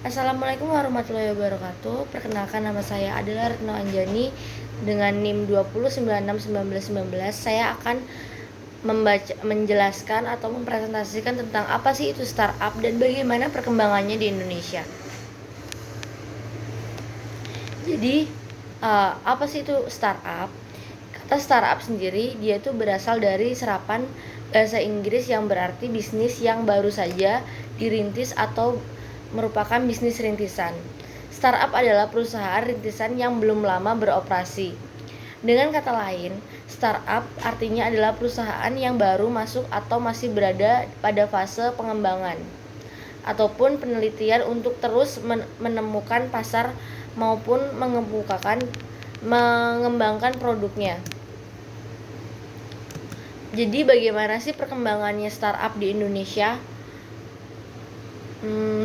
Assalamualaikum warahmatullahi wabarakatuh. Perkenalkan, nama saya adalah Retno Anjani dengan NIM 20961919. Saya akan menjelaskan atau mempresentasikan tentang apa sih itu startup dan bagaimana perkembangannya di Indonesia. Jadi, apa sih itu startup? Kata startup sendiri, dia itu berasal dari serapan bahasa Inggris yang berarti bisnis yang baru saja dirintis atau merupakan bisnis rintisan. Startup adalah perusahaan rintisan yang belum lama beroperasi. Dengan kata lain, startup artinya adalah perusahaan yang baru masuk atau masih berada pada fase pengembangan ataupun penelitian untuk terus menemukan pasar maupun mengembangkan produknya. Jadi bagaimana sih perkembangannya startup di Indonesia?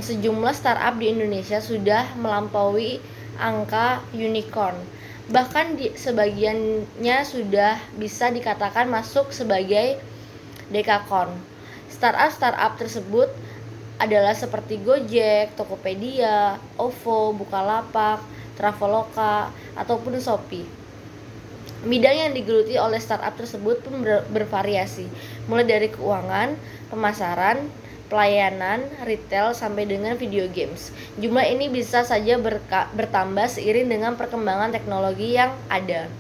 Sejumlah startup di Indonesia sudah melampaui angka unicorn. Bahkan sebagiannya sudah bisa dikatakan masuk sebagai dekakorn. Startup tersebut adalah seperti Gojek, Tokopedia, OVO, Bukalapak, Traveloka, ataupun Shopee. Bidang yang digeluti oleh startup tersebut pun bervariasi, mulai dari keuangan, pemasaran, pelayanan, retail, sampai dengan video games. Jumlah ini bisa saja bertambah seiring dengan perkembangan teknologi yang ada.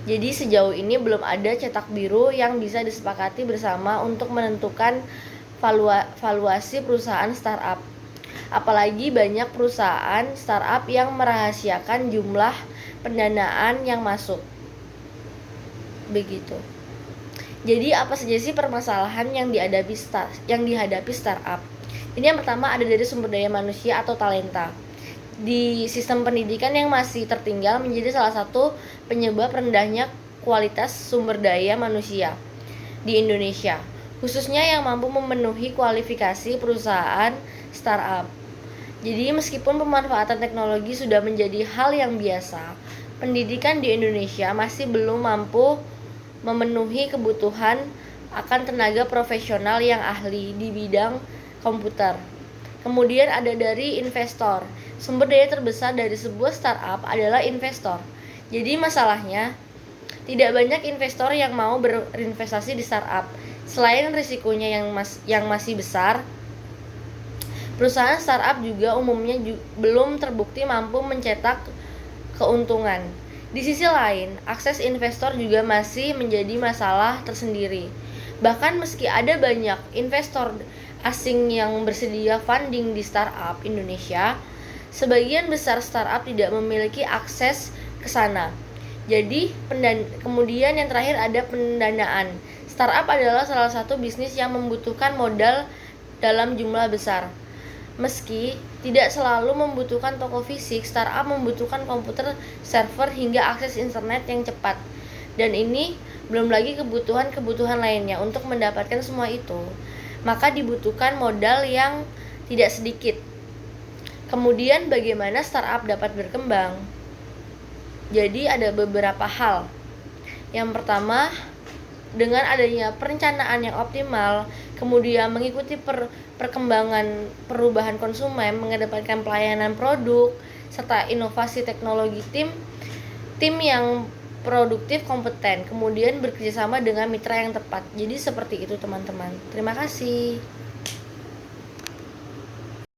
Jadi sejauh ini belum ada cetak biru yang bisa disepakati bersama untuk menentukan valuasi perusahaan startup. Apalagi banyak perusahaan startup yang merahasiakan jumlah pendanaan yang masuk. Begitu. Jadi apa saja sih permasalahan yang dihadapi startup? Ini yang pertama ada dari sumber daya manusia atau talenta. Di sistem pendidikan yang masih tertinggal menjadi salah satu penyebab rendahnya kualitas sumber daya manusia di Indonesia, khususnya yang mampu memenuhi kualifikasi perusahaan startup. Jadi meskipun pemanfaatan teknologi sudah menjadi hal yang biasa, pendidikan di Indonesia masih belum mampu memenuhi kebutuhan akan tenaga profesional yang ahli di bidang komputer. Kemudian ada dari investor. Sumber daya terbesar dari sebuah startup adalah investor. Jadi masalahnya, tidak banyak investor yang mau berinvestasi di startup. Selain risikonya yang masih besar, perusahaan startup juga umumnya belum terbukti mampu mencetak keuntungan. Di sisi lain, akses investor juga masih menjadi masalah tersendiri. Bahkan meski ada banyak investor asing yang bersedia funding di startup Indonesia, sebagian besar startup tidak memiliki akses ke sana. Jadi, kemudian yang terakhir ada pendanaan. Startup adalah salah satu bisnis yang membutuhkan modal dalam jumlah besar. Meski tidak selalu membutuhkan toko fisik, startup membutuhkan komputer, server, hingga akses internet yang cepat. Dan ini belum lagi kebutuhan lainnya. Untuk mendapatkan semua itu, maka dibutuhkan modal yang tidak sedikit. Kemudian bagaimana startup dapat berkembang? Jadi ada beberapa hal. Yang pertama, dengan adanya perencanaan yang optimal, kemudian mengikuti perkembangan perubahan konsumen, mengedepankan pelayanan produk, serta inovasi teknologi, tim yang produktif, kompeten, kemudian bekerjasama dengan mitra yang tepat. Jadi seperti itu teman-teman. Terima kasih.